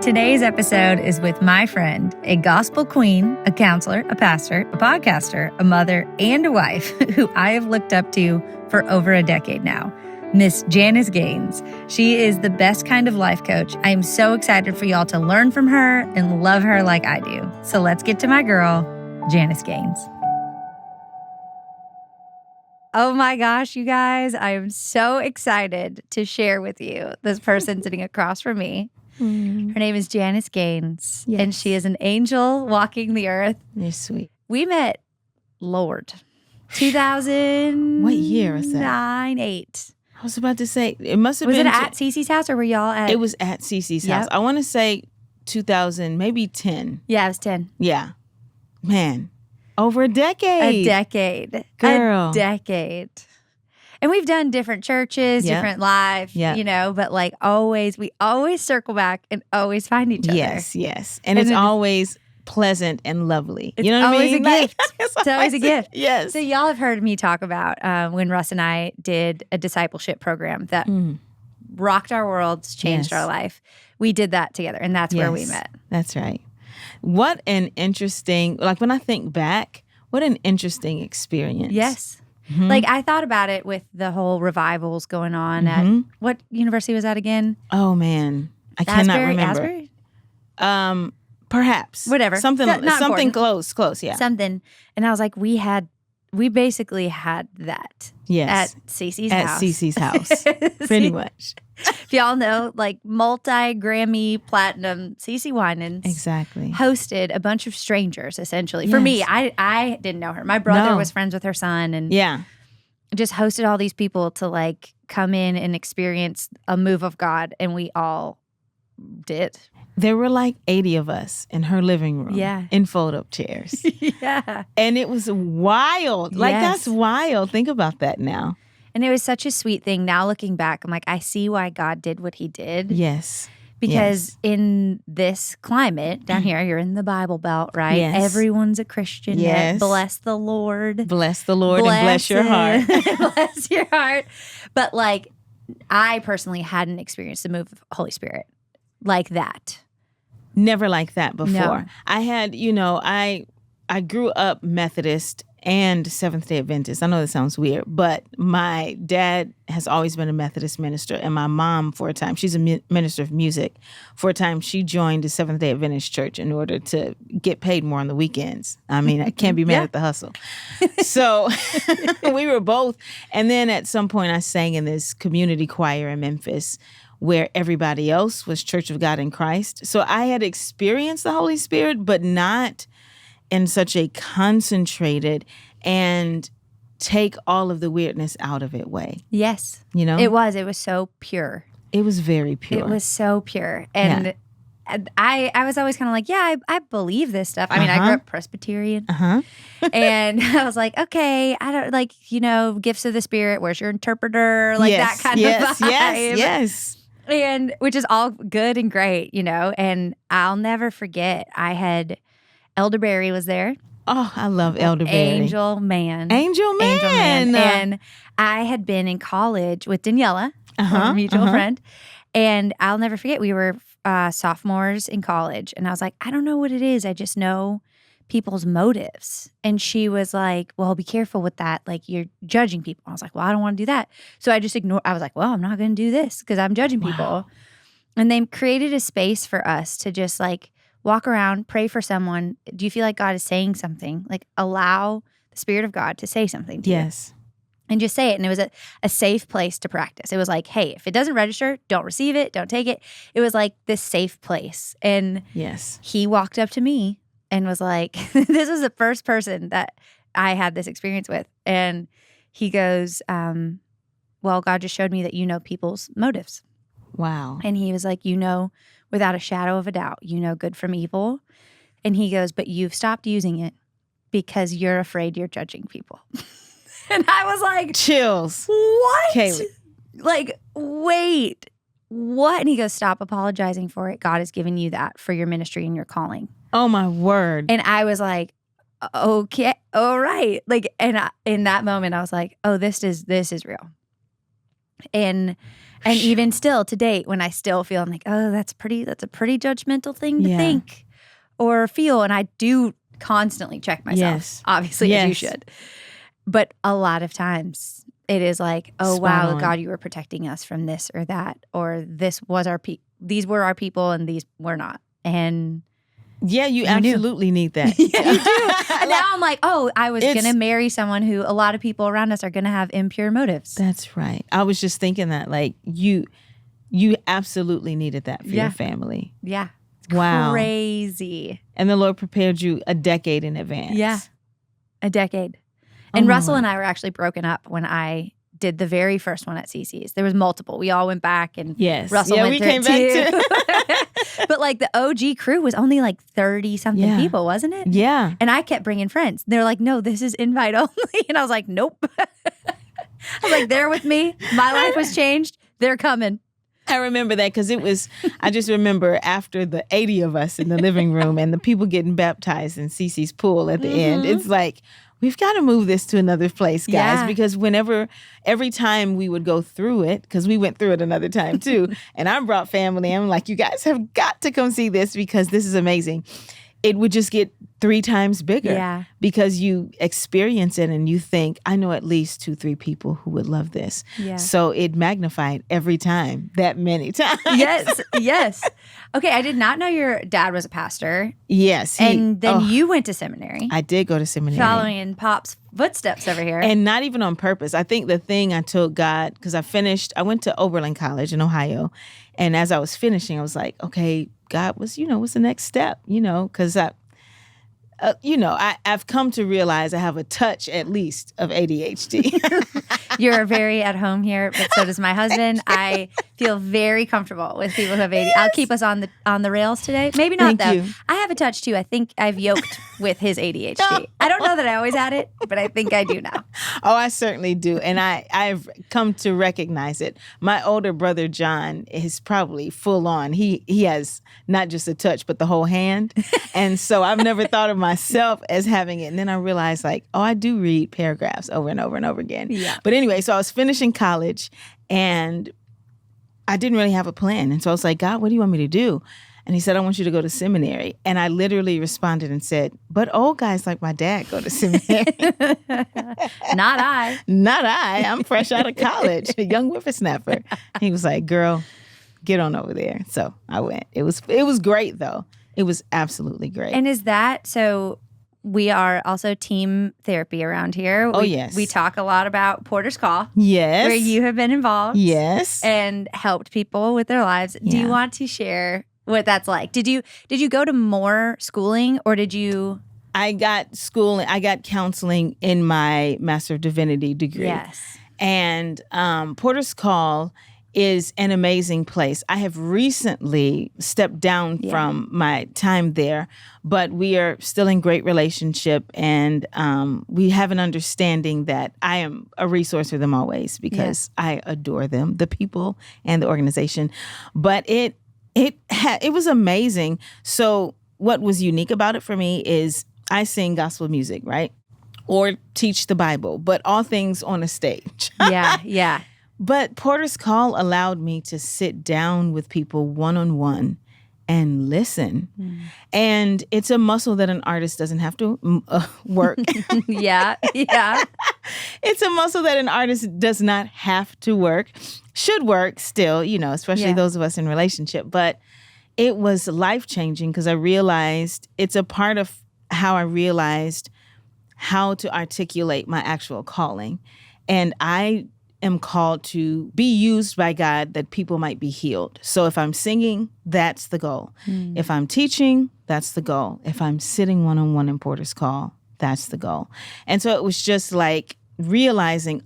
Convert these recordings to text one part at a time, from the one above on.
Today's episode is with my friend, a gospel queen, a counselor, a pastor, a podcaster, a mother, and a wife who I have looked up to for over a decade now, Miss Janice Gaines. She is the best kind of life coach. I am so excited for y'all to learn from her and love her like I do. So let's get to my girl, Janice Gaines. Oh my gosh, you guys, I am so excited to share with you this person sitting across from me. Her name is Janice Gaines, and she is an angel walking the earth. You're sweet. We met, Lord, 2000. What year was that? 9, 8. I was about to say, it must have Was been. it at Cece's house or were y'all at? It was at Cece's house. I want to say 2000, maybe 10. Yeah, it was 10. Yeah. Man, over a decade. A decade. Girl. A decade. And we've done different churches, different lives, you know, but like always, we always circle back and always find each other. Yes. And it's always pleasant and lovely. You know what I mean? It's always a gift. It's always a gift. Yes. So y'all have heard me talk about when Russ and I did a discipleship program that rocked our worlds, changed our life. We did that together, and that's where we met. That's right. What an interesting, like when I think back, what an interesting experience. Yes. Like I thought about it with the whole revivals going on at, what university was that again? Oh man, I cannot remember. Asbury? Perhaps. Whatever. Something important. close, yeah. Something. And I was like, we basically had that. Yes. At Cece's house. At Cece's house. Pretty much. If y'all know, like multi-Grammy platinum Cece Winans exactly hosted a bunch of strangers, essentially. For me, I didn't know her. My brother was friends with her son and just hosted all these people to like come in and experience a move of God, and we all did. There were like 80 of us in her living room in fold-up chairs. And it was wild. Like that's wild. Think about that now. And it was such a sweet thing. Now looking back, I'm like, I see why God did what he did. Yes. Because in this climate, down here, you're in the Bible Belt, right? Yes. Everyone's a Christian. Yes. Bless the Lord. Bless the Lord and bless your heart. Bless your heart. But like, I personally hadn't experienced the move of Holy Spirit like that. Never like that before. No. I had, I grew up Methodist and Seventh-day Adventist. I know that sounds weird, but my dad has always been a Methodist minister, and my mom, for a time, she's a minister of music. For a time, she joined the Seventh-day Adventist church in order to get paid more on the weekends. I mean, I can't be mad at the hustle. So we were both. And then at some point, I sang in this community choir in Memphis where everybody else was Church of God in Christ. So I had experienced the Holy Spirit, but not in such a concentrated and take all of the weirdness out of it way. Yes. You know? It was so pure. It was very pure. It was so pure. And I was always kind of like, I believe this stuff. I mean, I grew up Presbyterian. And I was like, okay, I don't like, gifts of the Spirit. Where's your interpreter? Like that kind of vibe. Yes. And which is all good and great, and I'll never forget, I had Elderberry was there. Oh, I love Elderberry. Angel man. And I had been in college with Daniela, a mutual friend. And I'll never forget, we were sophomores in college. And I was like, I don't know what it is. I just know people's motives. And she was like, well, be careful with that. Like, you're judging people. I was like, well, I don't want to do that. So I just ignored. I was like, well, I'm not going to do this because I'm judging people. And they created a space for us to just like walk around, pray for someone. Do you feel like God is saying something? Like, allow the Spirit of God to say something to you. And just say it. And it was a safe place to practice. It was like, hey, if it doesn't register, don't receive it, don't take it. It was like this safe place. And he walked up to me and was like, this was the first person that I had this experience with. And he goes, well, God just showed me that you know people's motives. Wow. And he was like, without a shadow of a doubt, good from evil. And he goes, but you've stopped using it because you're afraid you're judging people. And I was like, chills. What? Kailey. Like, wait, what? And he goes, stop apologizing for it. God has given you that for your ministry and your calling. Oh, my word. And I was like, okay, all right. Like, and in that moment, I was like, oh, this is real. And And even still to date, when I still feel, I'm like, oh, that's a pretty judgmental thing to think or feel. And I do constantly check myself, obviously, as you should. But a lot of times it is like, oh, wow, God, you were protecting us from this or that, or these were our people and these were not. And yeah, you absolutely need that. Yeah, you do. And now I'm like, oh, I was going to marry someone who a lot of people around us are going to have impure motives. That's right. I was just thinking that, like, you absolutely needed that for your family. Yeah. Wow. Crazy. And the Lord prepared you a decade in advance. Yeah. A decade. And Russell and I were actually broken up when I did the very first one at CC's. There was multiple. We all went back and Russell went through it too. But like the OG crew was only like 30-something people, wasn't it? Yeah. And I kept bringing friends. They're like, no, this is invite only. And I was like, nope. I was like, they're with me. My life was changed. They're coming. I remember that because I just remember after the 80 of us in the living room and the people getting baptized in CC's pool at the end, it's like, we've got to move this to another place, guys, because every time we would go through it, because we went through it another time too, and I brought family, I'm like, you guys have got to come see this because this is amazing. It would just get 3 times bigger because you experience it and you think, I know at least 2-3 people who would love this. Yeah. So it magnified every time, that many times. Yes. Okay, I did not know your dad was a pastor. Yes. And then you went to seminary. I did go to seminary. Following in Pop's footsteps over here. And not even on purpose. I think the thing I told God, because I went to Oberlin College in Ohio. And as I was finishing, I was like, okay, God, what's the next step? Because I've come to realize I have a touch, at least, of ADHD. You're very at home here, but so does my husband. I feel very comfortable with people who have ADHD. I'll keep us on the rails today. Maybe not, though. You. I have a touch, too. I think I've yoked with his ADHD. I don't know that I always had it, but I think I do now. Oh, I certainly do. And I've come to recognize it. My older brother, John, is probably full on. He has not just a touch, but the whole hand. And so I've never thought of myself as having it. And then I realized, like, oh, I do read paragraphs over and over and over again. Yeah. But anyway, so I was finishing college and I didn't really have a plan. And so I was like, God, what do you want me to do? And he said, I want you to go to seminary. And I literally responded and said, but old guys like my dad go to seminary. Not I. Not I. I'm fresh out of college, a young whippersnapper. He was like, girl, get on over there. So I went. It was great, though. It was absolutely great. And is that so? We are also team therapy around here. Yes. We talk a lot about Porter's Call. Yes. Where you have been involved. Yes. And helped people with their lives. Yeah. Do you want to share what that's like? Did you go to more schooling or did you? I got schooling. I got counseling in my Master of Divinity degree. Yes. And Porter's Call is an amazing place. I have recently stepped down from my time there, but we are still in great relationship, and we have an understanding that I am a resource for them always because I adore them, the people and the organization. But it was amazing. So what was unique about it for me is I sing gospel music, right? Or teach the Bible, but all things on a stage. Yeah. But Porter's Call allowed me to sit down with people one-on-one and listen. And it's a muscle that an artist doesn't have to work. Yeah. It's a muscle that an artist does not have to work. Should work still, especially those of us in relationship. But it was life-changing because I realized it's a part of how I realized how to articulate my actual calling. And I am called to be used by God that people might be healed. So if I'm singing, that's the goal. If I'm teaching, that's the goal. If I'm sitting one-on-one in Porter's Call, that's the goal. And so it was just like realizing,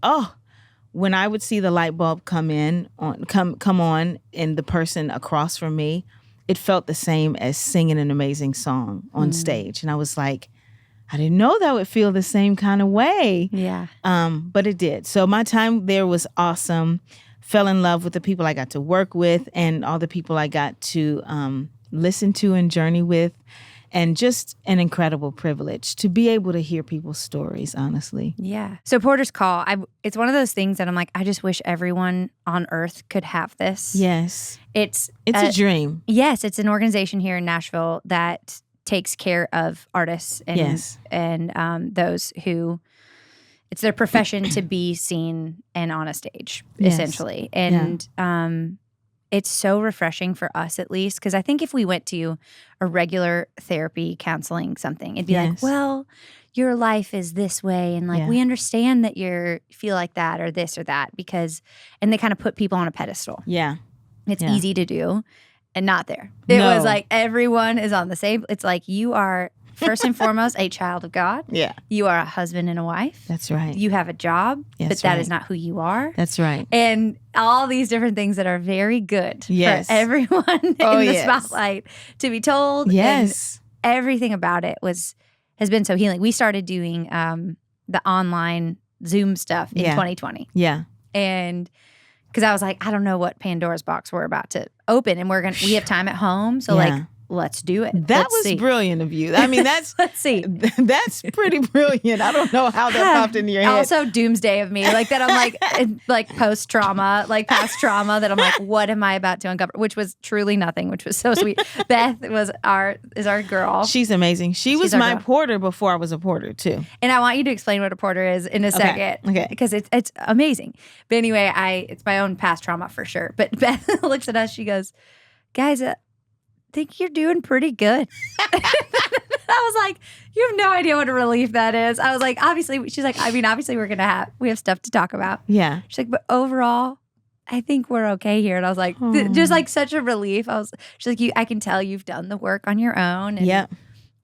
when I would see the light bulb come on in the person across from me, it felt the same as singing an amazing song on stage. And I was like, I didn't know that would feel the same kind of way. Yeah. But it did. So my time there was awesome. Fell in love with the people I got to work with and all the people I got to listen to and journey with. and just an incredible privilege to be able to hear people's stories, honestly. Yeah. So Porter's Call, it's one of those things that I'm like, I just wish everyone on earth could have this. Yes. It's a dream. Yes. It's an organization here in Nashville that takes care of artists and those who it's their profession to be seen and on a stage, essentially. And it's so refreshing for us, at least, because I think if we went to a regular therapy, counseling, something, it'd be like, well, your life is this way, and like we understand that you feel like that or this or that, and they kind of put people on a pedestal. Yeah. It's easy to do. And not there. It was like everyone is on the same. It's like you are first and foremost a child of God. Yeah. You are a husband and a wife. That's right. You have a job, but that is not who you are. That's right. And all these different things that are very good for everyone in the spotlight to be told. Yes. And everything about it has been so healing. We started doing the online Zoom stuff in 2020. Yeah. And because I was like, I don't know what Pandora's box we're about to open, and we have time at home, so like, let's do it. That was brilliant of you. I mean, that's let's see. That's pretty brilliant. I don't know how that popped into your head. Also, doomsday of me, like that. I'm like post trauma, like past trauma. That I'm like, what am I about to uncover? Which was truly nothing. Which was so sweet. Beth is our girl. She's amazing. She's was my porter before I was a porter too. And I want you to explain what a porter is in a second, okay? Because it's amazing. But anyway, it's my own past trauma for sure. But Beth looks at us. She goes, "Guys, think you're doing pretty good." I was like, you have no idea what a relief that is. I was like, obviously, she's like, I mean, obviously we have stuff to talk about. Yeah. She's like, but overall, I think we're okay here. And I was like, just like such a relief. She's like, I can tell you've done the work on your own. And,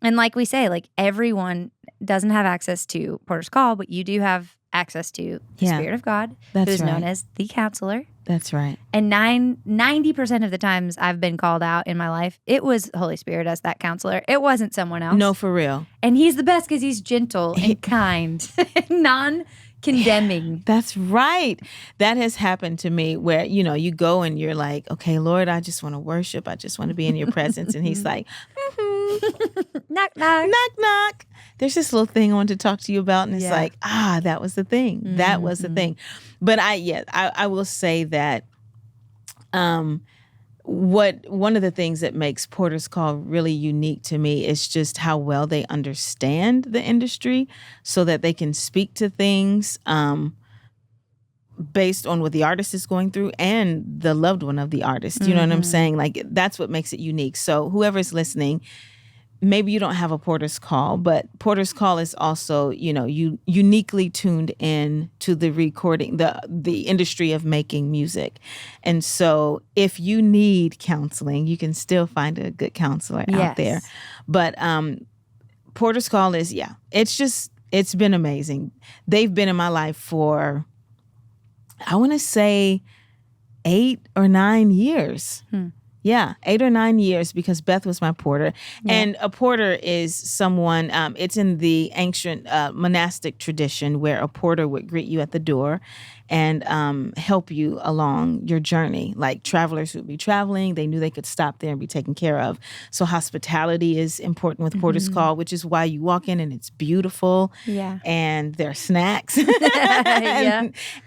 and like we say, like everyone doesn't have access to Porter's Call, but you do have access to the Spirit of God, who's known as the counselor. That's right. And 90% of the times I've been called out in my life, it was Holy Spirit as that counselor. It wasn't someone else. No, for real. And he's the best because he's gentle and kind, non-condemning. That's right. That has happened to me where, you go and you're like, okay, Lord, I just want to worship. I just want to be in your presence. And he's like, knock, knock. Knock, knock. There's this little thing I want to talk to you about. And it's like, that was the thing. Mm-hmm. That was the thing. But I will say that one of the things that makes Porter's Call really unique to me is just how well they understand the industry so that they can speak to things based on what the artist is going through and the loved one of the artist. You know what I'm saying? Like, that's what makes it unique. So whoever's listening, maybe you don't have a Porter's Call, but Porter's Call is also, uniquely tuned in to the recording, the industry of making music. And so if you need counseling, you can still find a good counselor out there. But Porter's Call is, it's been amazing. They've been in my life for, I want to say 8 or 9 years. Yeah, 8 or 9 years, because Beth was my porter. Yeah. And a porter is someone, it's in the ancient monastic tradition where a porter would greet you at the door and help you along your journey. Like travelers would be traveling, they knew they could stop there and be taken care of. So hospitality is important with Porter's Call, which is why you walk in and it's beautiful. Yeah. And there are snacks.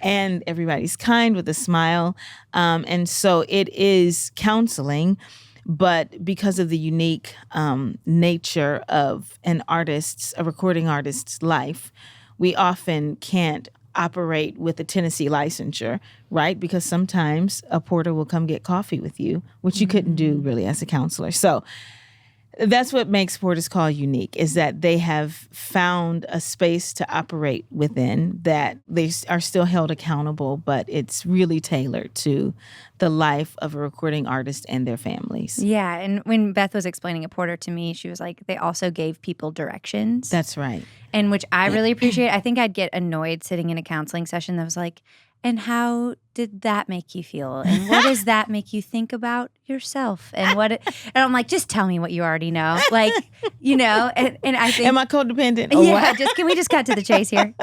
and everybody's kind with a smile. And so it is counseling, but because of the unique nature of a recording artist's life, we often can't operate with a Tennessee licensure, right? Because sometimes a porter will come get coffee with you, which you couldn't do really as a counselor. So that's what makes Porter's Call unique, is that they have found a space to operate within that they are still held accountable, but it's really tailored to the life of a recording artist and their families. Yeah, and when Beth was explaining a porter to me, she was like, they also gave people directions. That's right. And which I really appreciate. I think I'd get annoyed sitting in a counseling session that was like, and how did that make you feel? And what does that make you think about yourself? And and I'm like, just tell me what you already know. Like, and I think. Am I codependent? Can we just cut to the chase here?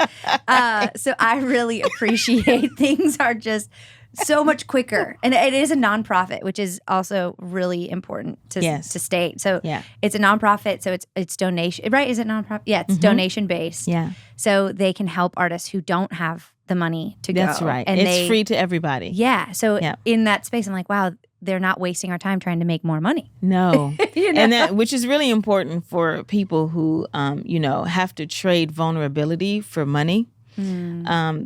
So I really appreciate things are just so much quicker. And it is a nonprofit, which is also really important to state. So it's a nonprofit, so it's donation, right? Is it nonprofit? Yeah, it's donation based. Yeah. So they can help artists who don't have the money to go. That's right. And it's free to everybody. Yeah. So in that space, I'm like, wow, they're not wasting our time trying to make more money. No. And that, which is really important for people who, have to trade vulnerability for money,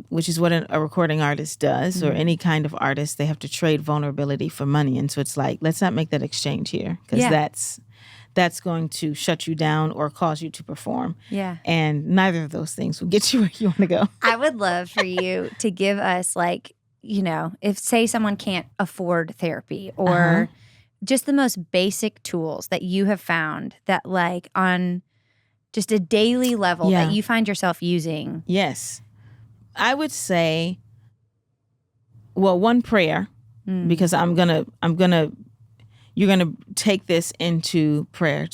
which is what a recording artist does, or any kind of artist. They have to trade vulnerability for money. And so it's like, let's not make that exchange here, because that's going to shut you down or cause you to perform. Yeah. And neither of those things will get you where you want to go. I would love for you to give us, like, if say someone can't afford therapy or just the most basic tools that you have found that, like, on just a daily level that you find yourself using. Yes. I would say, well, one, prayer, because you're going to take this into prayer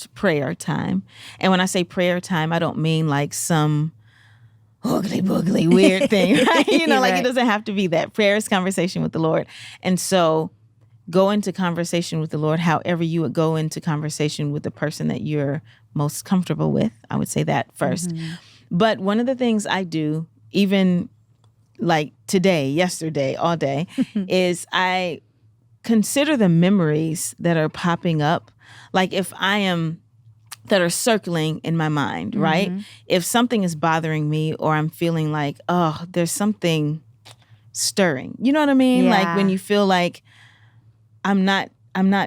time. And when I say prayer time, I don't mean like some oogly boogly weird thing, right? It doesn't have to be that. Prayer is conversation with the Lord. And so go into conversation with the Lord however you would go into conversation with the person that you're most comfortable with. I would say that first. But one of the things I do, even like today, yesterday, all day, is I consider the memories that are popping up. Like that are circling in my mind, right? If something is bothering me or I'm feeling like, oh, there's something stirring. You know what I mean? Yeah. Like when you feel like I'm not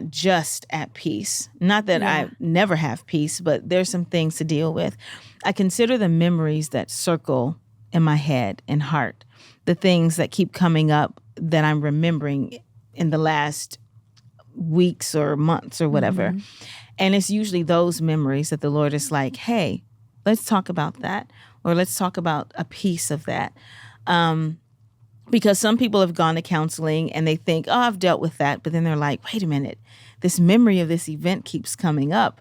just at peace. Not that I never have peace, but there's some things to deal with. I consider the memories that circle in my head and heart, the things that keep coming up that I'm remembering in the last weeks or months or whatever. And it's usually those memories that the Lord is like, hey, let's talk about that, or let's talk about a piece of that. Because some people have gone to counseling and they think, oh, I've dealt with that. But then they're like, wait a minute, this memory of this event keeps coming up.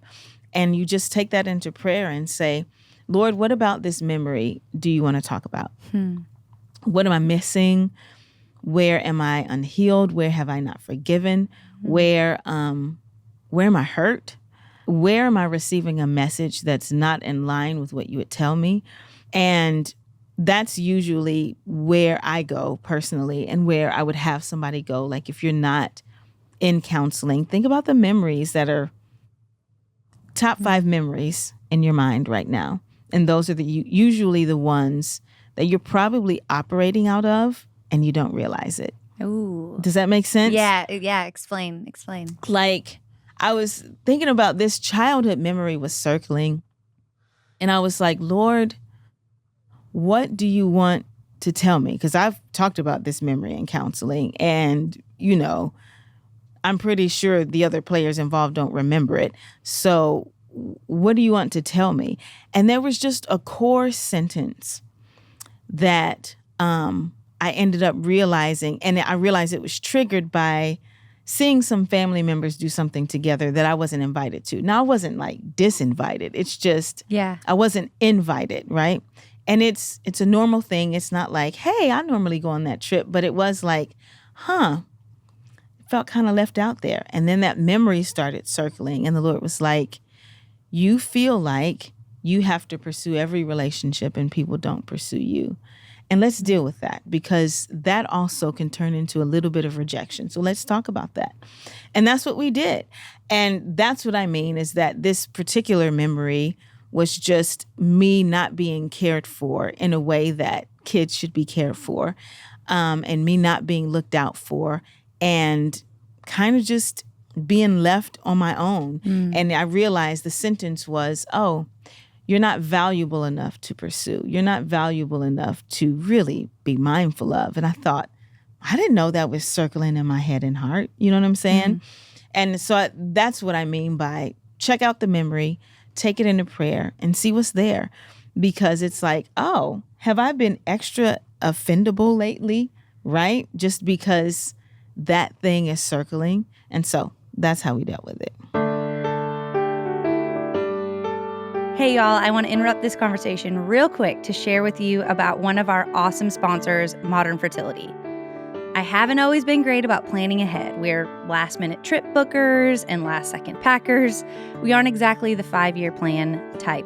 And you just take that into prayer and say, Lord, what about this memory do you want to talk about? What am I missing? Where am I unhealed? Where have I not forgiven? Where am I hurt? Where am I receiving a message that's not in line with what you would tell me? And that's usually where I go personally, and where I would have somebody go. Like if you're not in counseling, think about the memories that are top 5 memories in your mind right now. And those are usually the ones that you're probably operating out of and you don't realize it. Ooh. Does that make sense? Yeah. Explain. Like, I was thinking about this childhood memory was circling, and I was like, Lord, what do you want to tell me? Because I've talked about this memory in counseling, and, I'm pretty sure the other players involved don't remember it. So what do you want to tell me? And there was just a core sentence that I ended up realizing, and I realized it was triggered by seeing some family members do something together that I wasn't invited to. Now, I wasn't like disinvited. It's just, I wasn't invited, right? And it's a normal thing. It's not like, hey, I normally go on that trip, but it was like, felt kind of left out there. And then that memory started circling, and the Lord was like, you feel like you have to pursue every relationship and people don't pursue you. And let's deal with that, because that also can turn into a little bit of rejection. So let's talk about that. And that's what we did. And that's what I mean, is that this particular memory was just me not being cared for in a way that kids should be cared for, and me not being looked out for, and kind of just being left on my own. And I realized the sentence was, oh, you're not valuable enough to pursue. You're not valuable enough to really be mindful of. And I thought, I didn't know that was circling in my head and heart. You know what I'm saying? And so that's what I mean by check out the memory, take it into prayer, and see what's there. Because it's like, oh, have I been extra offendable lately? Right? Just because that thing is circling. And so that's how we dealt with it. Hey, y'all, I want to interrupt this conversation real quick to share with you about one of our awesome sponsors, Modern Fertility. I haven't always been great about planning ahead. We're last-minute trip bookers and last-second packers. We aren't exactly the 5-year plan type.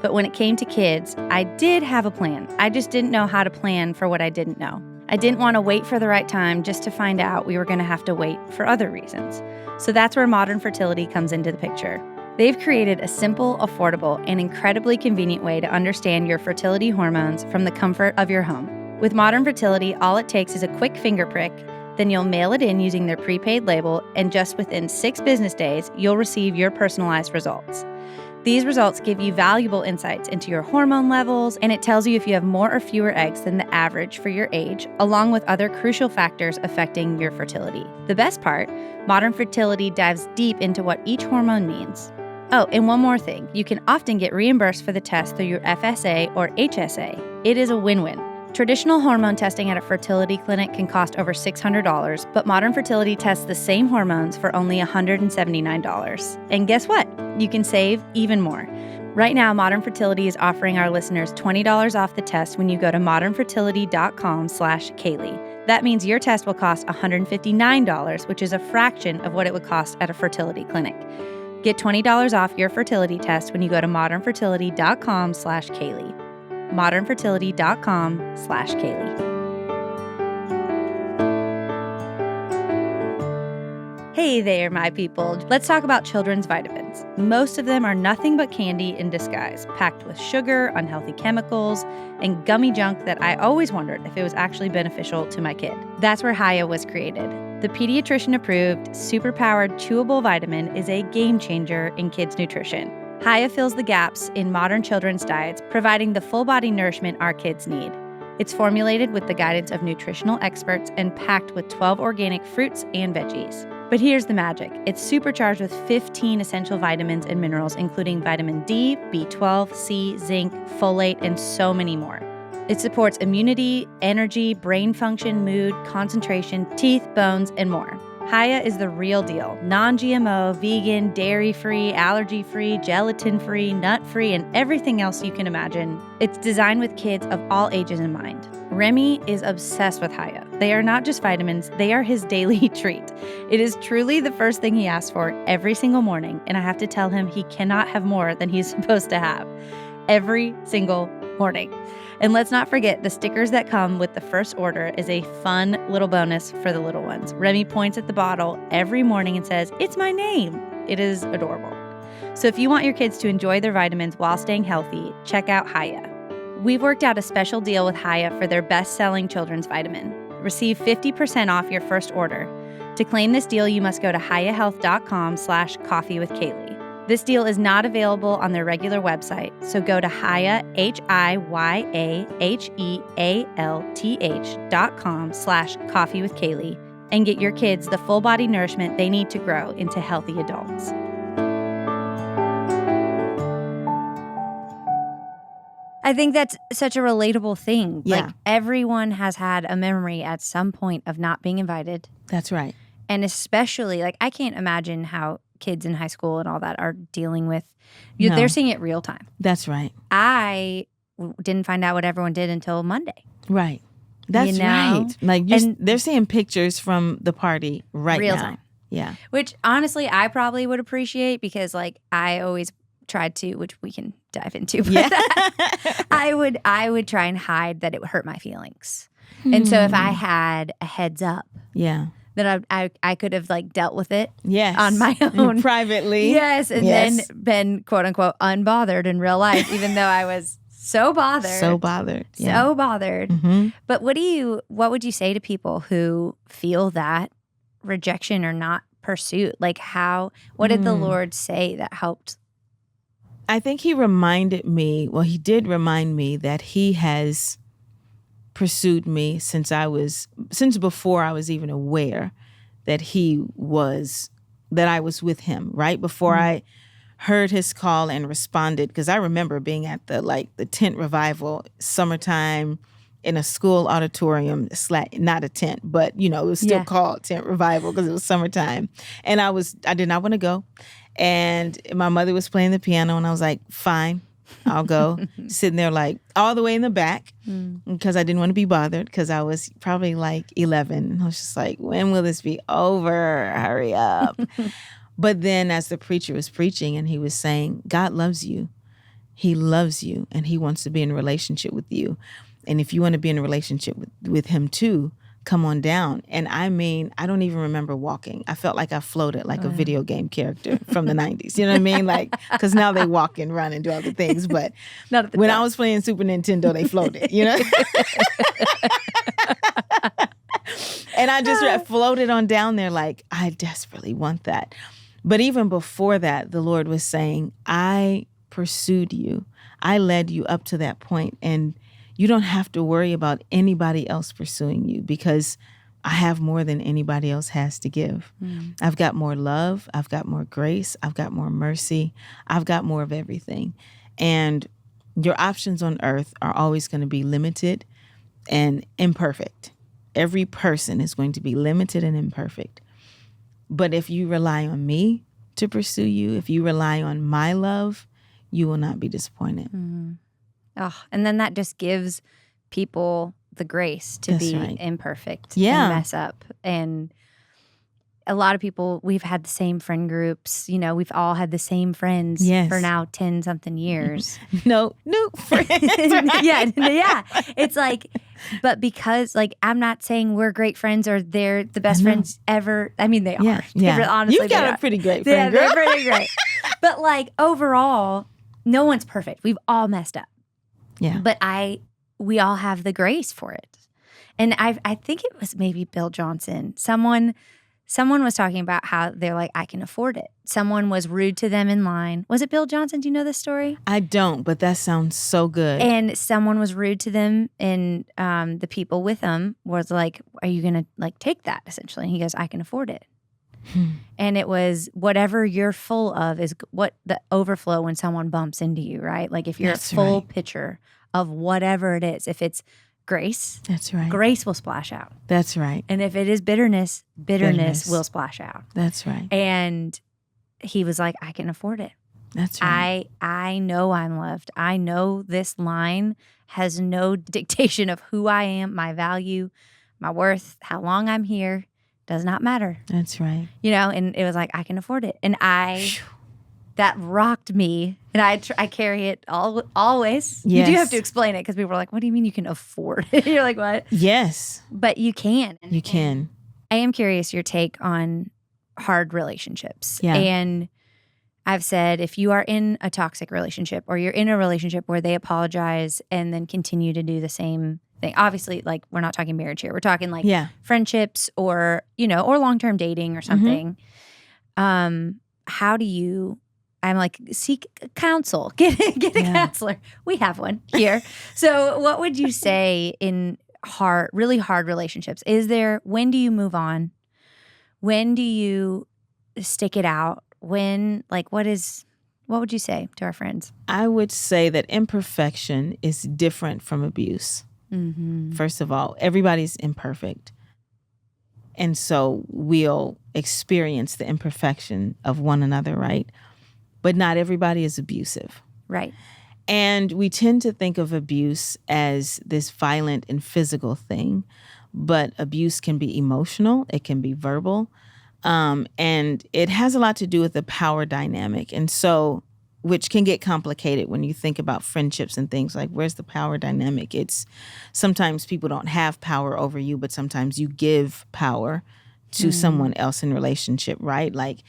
But when it came to kids, I did have a plan. I just didn't know how to plan for what I didn't know. I didn't want to wait for the right time just to find out we were going to have to wait for other reasons. So that's where Modern Fertility comes into the picture. They've created a simple, affordable, and incredibly convenient way to understand your fertility hormones from the comfort of your home. With Modern Fertility, all it takes is a quick finger prick, then you'll mail it in using their prepaid label, and just within 6 business days, you'll receive your personalized results. These results give you valuable insights into your hormone levels, and it tells you if you have more or fewer eggs than the average for your age, along with other crucial factors affecting your fertility. The best part, Modern Fertility dives deep into what each hormone means. Oh, and one more thing. You can often get reimbursed for the test through your FSA or HSA. It is a win-win. Traditional hormone testing at a fertility clinic can cost over $600, but Modern Fertility tests the same hormones for only $179. And guess what? You can save even more. Right now, Modern Fertility is offering our listeners $20 off the test when you go to modernfertility.com/Kailey. That means your test will cost $159, which is a fraction of what it would cost at a fertility clinic. Get $20 off your fertility test when you go to modernfertility.com/Kailey. modernfertility.com/Kailey. Hey there, my people. Let's talk about children's vitamins. Most of them are nothing but candy in disguise, packed with sugar, unhealthy chemicals, and gummy junk that I always wondered if it was actually beneficial to my kid. That's where Hiya was created. The pediatrician-approved, super-powered chewable vitamin is a game changer in kids' nutrition. Hiya fills the gaps in modern children's diets, providing the full-body nourishment our kids need. It's formulated with the guidance of nutritional experts and packed with 12 organic fruits and veggies. But here's the magic. It's supercharged with 15 essential vitamins and minerals, including vitamin D, B12, C, zinc, folate, and so many more. It supports immunity, energy, brain function, mood, concentration, teeth, bones, and more. Hiya is the real deal. Non-GMO, vegan, dairy-free, allergy-free, gelatin-free, nut-free, and everything else you can imagine. It's designed with kids of all ages in mind. Remy is obsessed with Hiya. They are not just vitamins, they are his daily treat. It is truly the first thing he asks for every single morning, and I have to tell him he cannot have more than he's supposed to have. Every single morning. And let's not forget, the stickers that come with the first order is a fun little bonus for the little ones. Remy points at the bottle every morning and says, "It's my name." It is adorable. So if you want your kids to enjoy their vitamins while staying healthy, check out Hiya. We've worked out a special deal with Hiya for their best-selling children's vitamin. Receive 50% off your first order. To claim this deal, you must go to hiyahealth.com/coffeewithkailey. This deal is not available on their regular website, so go to Hiya, HIYAHEALTH.com/coffeewithkailey and get your kids the full body nourishment they need to grow into healthy adults. I think that's such a relatable thing. Yeah. Like, everyone has had a memory at some point of not being invited. That's right. And especially, like, I can't imagine how kids in high school and all that are dealing with, they're seeing it real time. That's right. I didn't find out what everyone did until Monday. Right. That's right. Like, they're seeing pictures from the party real time. Yeah. Which, honestly, I probably would appreciate because, like, I always tried to, which we can dive into, but yeah. I would try and hide that it would hurt my feelings. And so if I had a heads up. Yeah. That I could have, like, dealt with it yes. on my own. Privately. Yes, and then been, quote unquote, unbothered in real life, even though I was so bothered. So bothered. Yeah. So bothered. Mm-hmm. But what would you say to people who feel that rejection or not pursuit? Like, what did the Lord say that helped? I think he did remind me that he has pursued me since before I was even aware that I was with him, right? Before I heard his call and responded, because I remember being at the tent revival, summertime, in a school auditorium, not a tent, but it was still called tent revival because it was summertime. And I did not want to go. And my mother was playing the piano and I was like, fine. I'll go sitting there like all the way in the back because I didn't want to be bothered because I was probably like 11. And I was just like, when will this be over? Hurry up. But then as the preacher was preaching and he was saying, God loves you. He loves you and he wants to be in a relationship with you. And if you want to be in a relationship with him too, come on down. And I mean, I don't even remember walking. I felt like I floated like a video game character from the 90s. You know what I mean? Like, because now they walk and run and do other things. But when I was playing Super Nintendo, they floated, you know? And I just floated on down there like, I desperately want that. But even before that, the Lord was saying, I pursued you. I led you up to that point. And you don't have to worry about anybody else pursuing you because I have more than anybody else has to give. I've got more love. I've got more grace. I've got more mercy. I've got more of everything. And your options on earth are always going to be limited and imperfect. Every person is going to be limited and imperfect. But if you rely on me to pursue you, if you rely on my love, you will not be disappointed. Oh, and then that just gives people the grace to be imperfect and mess up. And a lot of people, we've had the same friend groups. You know, we've all had the same friends for now 10-something years. No new friends. Yeah. It's like, but because, like, I'm not saying we're great friends or they're the best friends ever. I mean, they are. Yeah. Honestly, you've got a pretty great friend Yeah, girl. they're pretty great. But, like, overall, no one's perfect. We've all messed up. Yeah. But we all have the grace for it. And I think it was maybe Bill Johnson. Someone was talking about how they're like, I can afford it. Someone was rude to them in line. Was it Bill Johnson? Do you know this story? I don't, but that sounds so good. And someone was rude to them, and the people with them was like, are you going to like take that, essentially? And he goes, I can afford it. And it was whatever you're full of is what the overflow when someone bumps into you, right? Like if you're a full pitcher of whatever it is, if it's grace, that's right. Grace will splash out. That's right. And if it is bitterness will splash out. That's right. And he was like, I can afford it. That's right. I know I'm loved. I know this line has no dictation of who I am, my value, my worth, how long I'm here. Does not matter. That's right. You know, and it was like, I can afford it. And that rocked me. And I carry it always. Yes. You do have to explain it because people are like, what do you mean you can afford it? You're like, what? Yes. But you can. You can. I am curious your take on hard relationships. Yeah. And I've said if you are in a toxic relationship or you're in a relationship where they apologize and then continue to do the same thing. Obviously, like, we're not talking marriage here. We're talking like friendships or, you know, or long-term dating or something. How do you, I'm like, seek counsel, get a counselor. We have one here. So what would you say in really hard relationships? When do you move on? When do you stick it out? When, like, what would you say to our friends? I would say that imperfection is different from abuse. First of all, everybody's imperfect. And so we'll experience the imperfection of one another, right? But not everybody is abusive. Right. And we tend to think of abuse as this violent and physical thing, but abuse can be emotional, it can be verbal, and it has a lot to do with the power dynamic. And so, which can get complicated when you think about friendships and things like, where's the power dynamic? It's sometimes people don't have power over you, but sometimes you give power to someone else in relationship, right? Like,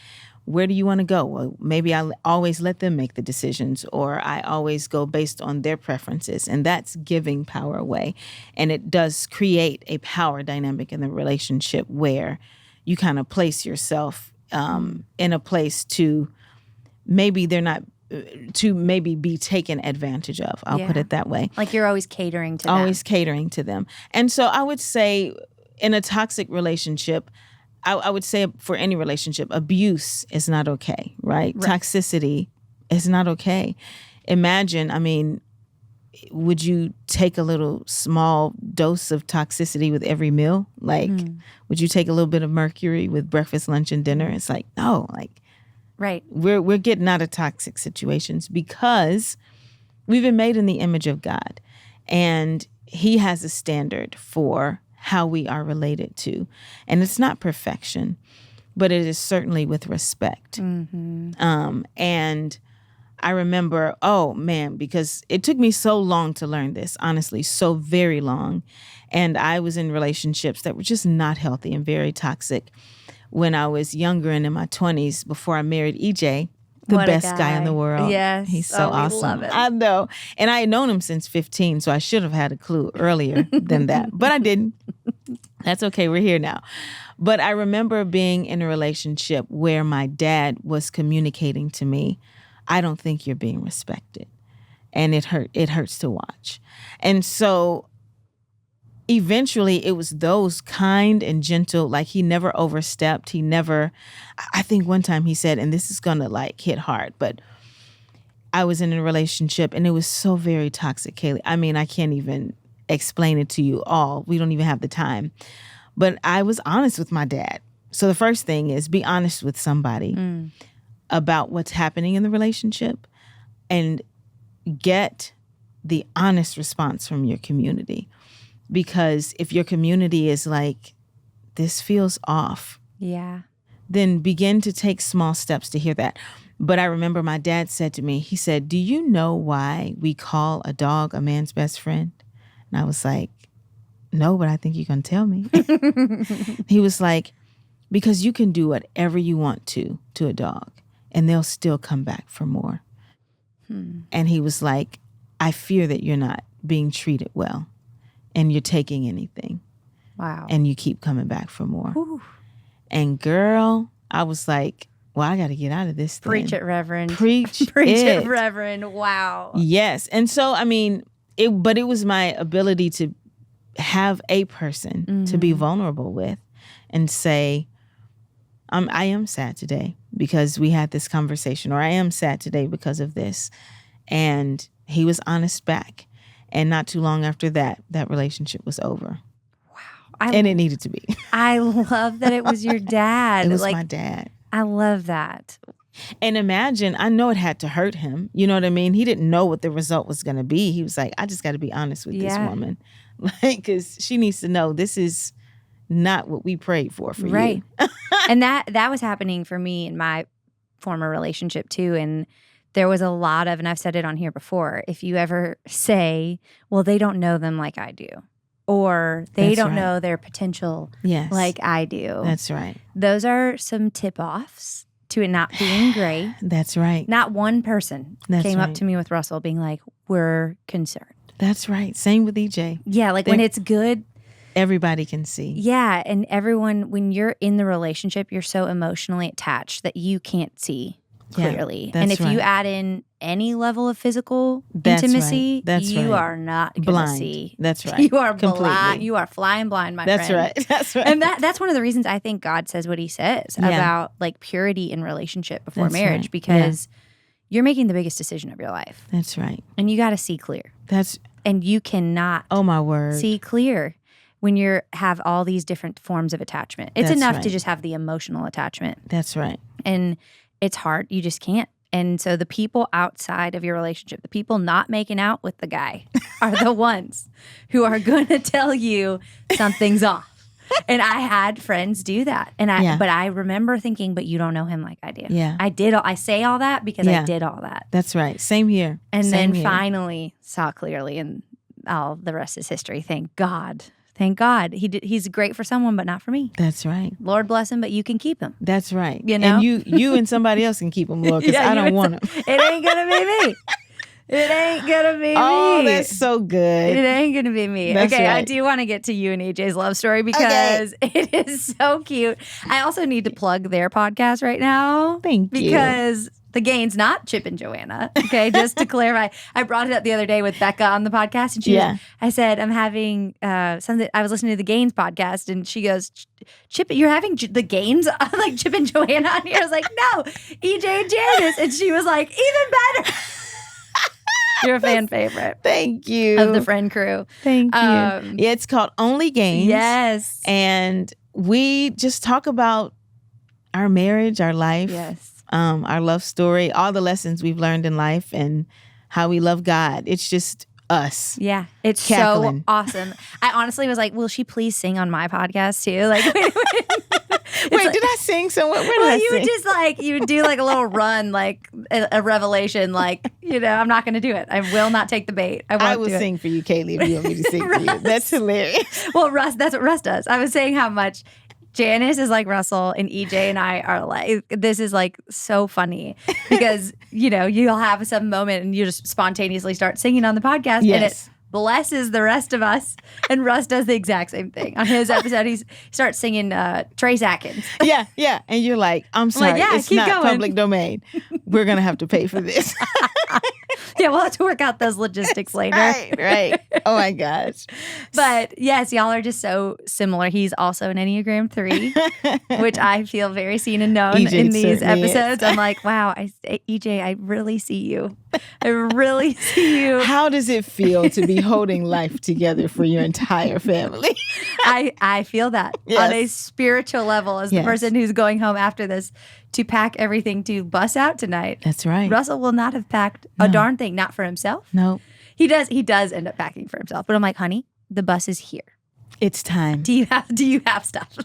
where do you want to go? Well, maybe I always let them make the decisions, or I always go based on their preferences, and that's giving power away. And it does create a power dynamic in the relationship where you kind of place yourself in a place to maybe be taken advantage of. I'll put it that way. Like you're always catering to them. Always catering to them. And so I would say in a toxic relationship, I would say for any relationship, abuse is not okay, right? Toxicity is not okay. Imagine, I mean, would you take a little small dose of toxicity with every meal? Like, would you take a little bit of mercury with breakfast, lunch, and dinner? It's like, no, like, right. We're getting out of toxic situations because we've been made in the image of God, and he has a standard for how we are related to. And it's not perfection, but it is certainly with respect. And I remember, oh man, because it took me so long to learn this, honestly, so very long. And I was in relationships that were just not healthy and very toxic when I was younger and in my 20s before I married EJ, the best guy in the world. Yes. He's so awesome. Love him. I know. And I had known him since 15, so I should have had a clue earlier than that. But I didn't. That's okay. We're here now. But I remember being in a relationship where my dad was communicating to me, I don't think you're being respected. And it hurts to watch. And so eventually it was those kind and gentle, like he never overstepped. I think one time he said, and this is going to like hit hard, but I was in a relationship and it was so very toxic, Kailey. I mean, I can't even explain it to you all. We don't even have the time. But I was honest with my dad. So the first thing is be honest with somebody about what's happening in the relationship and get the honest response from your community. Because if your community is like, this feels off, then begin to take small steps to hear that. But I remember my dad said to me, he said, do you know why we call a dog a man's best friend? And I was like, no, but I think you're going to tell me. He was like, because you can do whatever you want to a dog and they'll still come back for more. And he was like, I fear that you're not being treated well. And you're taking anything. Wow. And you keep coming back for more. Whew. And girl, I was like, well, I got to get out of this thing. Preach it, Reverend. Preach it, Reverend. Wow. Yes. And so, I mean, it was my ability to have a person to be vulnerable with and say, I am sad today because we had this conversation, or I am sad today because of this. And he was honest back. And not too long after that, that relationship was over. Wow. And it needed to be. I love that it was your dad. It was my dad. I love that. And imagine, I know it had to hurt him. You know what I mean? He didn't know what the result was going to be. He was like, I just got to be honest with this woman. Like, because she needs to know this is not what we prayed for you. Right. And that was happening for me in my former relationship too. And there was a lot of, and I've said it on here before, if you ever say, well, they don't know them like I do, or they don't know their potential like I do. That's right. Those are some tip-offs to it not being great. That's right. Not one person came up to me with Russell being like, we're concerned. That's right. Same with EJ. Yeah, like when it's good, everybody can see. Yeah, and everyone, when you're in the relationship, you're so emotionally attached that you can't see clearly. And if you add in any level of physical intimacy, you are not going to see. That's right. You are blind. You are flying blind, my friend. That's right. That's right. And that's one of the reasons I think God says what he says about like purity in relationship before marriage, because you're making the biggest decision of your life. That's right. And you got to see clear. And you cannot see clear when you have all these different forms of attachment. It's enough to just have the emotional attachment. That's right. And it's hard. You just can't. And so the people outside of your relationship, the people not making out with the guy are the ones who are going to tell you something's off. And I had friends do that. And but I remember thinking, but you don't know him like I do. Yeah. I say all that because I did all that. That's right. Same here. And then finally saw clearly, and all the rest is history. Thank God. Thank God. He's great for someone, but not for me. That's right. Lord bless him, but you can keep him. That's right. You know? And you and somebody else can keep him, Lord, because I don't want him. It ain't going to be me. It ain't going to be me. Oh, that's so good. It ain't going to be me. That's okay, right. I do want to get to you and EJ's love story because it is so cute. I also need to plug their podcast right now. Thank you. Because the Gaines, not Chip and Joanna. Okay, just to clarify. I brought it up the other day with Becca on the podcast, and I said, I'm having something. I was listening to the Gaines podcast, and she goes, Chip, you're having the Gaines, like Chip and Joanna on here? I was like, no, EJ and Janice. And she was like, even better. You're a fan favorite. Thank you. Of the Friend Crew. Thank you. It's called Only Gaines. Yes. And we just talk about our marriage, our life. Yes. Our love story, all the lessons we've learned in life, and how we love God. It's just us. Yeah, it's cackling. so awesome. I honestly was like, will she please sing on my podcast too? Like, wait, did I sing somewhere? Where did I you sing? would just like, you would do like a little run, like a revelation, like, I'm not going to do it. I will not take the bait. I will sing for you, Kailey, if you want me to sing for you. That's hilarious. Well, Russ, that's what Russ does. I was saying how much Janice is like Russell and EJ and I are like, this is like so funny because, you'll have some moment and you just spontaneously start singing on the podcast and it blesses the rest of us. And Russ does the exact same thing. On his episode, he starts singing Trace Atkins. Yeah. And you're like, I'm sorry, it's not going. Public domain. We're going to have to pay for this. Yeah, we'll have to work out those logistics later. Right. Oh, my gosh. But yes, y'all are just so similar. He's also an Enneagram 3, which I feel very seen and known EJ in these episodes. Is. I'm like, wow, EJ, I really see you. I really see you. How does it feel to be holding life together for your entire family? I feel that on a spiritual level as the person who's going home after this to pack everything to bus out tonight. That's right. Russell will not have packed a darn thing, not for himself. No. He does end up packing for himself. But I'm like, honey, the bus is here. It's time. Do you have stuff?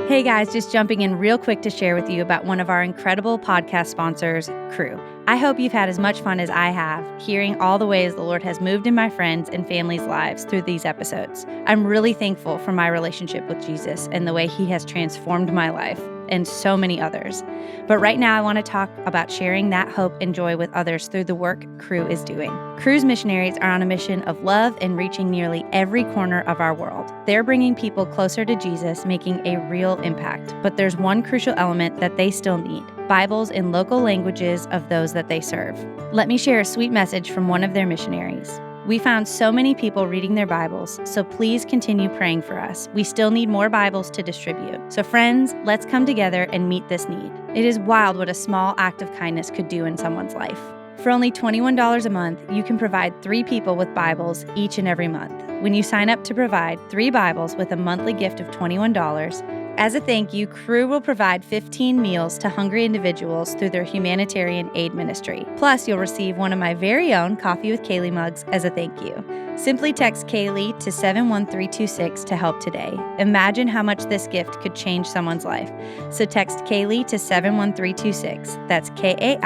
Hey guys, just jumping in real quick to share with you about one of our incredible podcast sponsors, Crew. I hope you've had as much fun as I have hearing all the ways the Lord has moved in my friends' and families' lives through these episodes. I'm really thankful for my relationship with Jesus and the way he has transformed my life and so many others. But right now I want to talk about sharing that hope and joy with others through the work Crew is doing. Crew's missionaries are on a mission of love and reaching nearly every corner of our world. They're bringing people closer to Jesus, making a real impact. But there's one crucial element that they still need: Bibles in local languages of those that they serve. Let me share a sweet message from one of their missionaries. We found so many people reading their Bibles, so please continue praying for us. We still need more Bibles to distribute. So friends, let's come together and meet this need. It is wild what a small act of kindness could do in someone's life. For only $21 a month, you can provide 3 people with Bibles each and every month. When you sign up to provide 3 Bibles with a monthly gift of $21, as a thank you, Crew will provide 15 meals to hungry individuals through their humanitarian aid ministry. Plus, you'll receive one of my very own Coffee with Kailey mugs as a thank you. Simply text Kailey to 71326 to help today. Imagine how much this gift could change someone's life. So text Kailey to 71326. That's Kailey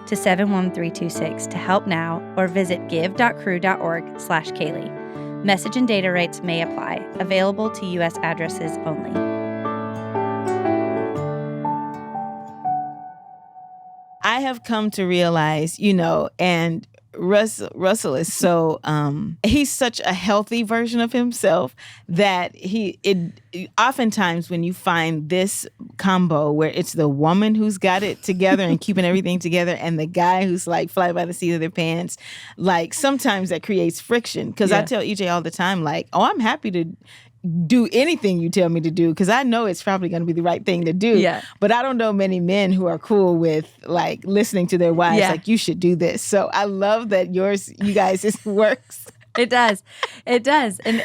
to 71326 to help now, or visit give.crew.org/Kailey. Message and data rates may apply. Available to U.S. addresses only. I have come to realize, and Russell is so, he's such a healthy version of himself that oftentimes when you find this combo where it's the woman who's got it together and keeping everything together and the guy who's like fly by the seat of their pants, like sometimes that creates friction. Because I tell EJ all the time, like, I'm happy to do anything you tell me to do because I know it's probably going to be the right thing to do. Yeah. But I don't know many men who are cool with like listening to their wives like, you should do this. So I love that you guys works. It does. And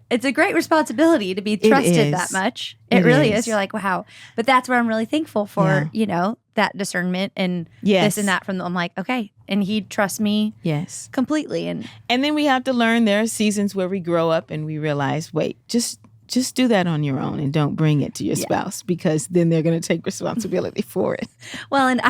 it's a great responsibility to be trusted that much. It really is. You're like, wow. But that's where I'm really thankful for, that discernment and this and that from them. I'm like, okay. And he trusts me completely. And then we have to learn there are seasons where we grow up and we realize, wait, just do that on your own and don't bring it to your spouse because then they're going to take responsibility for it. Well, and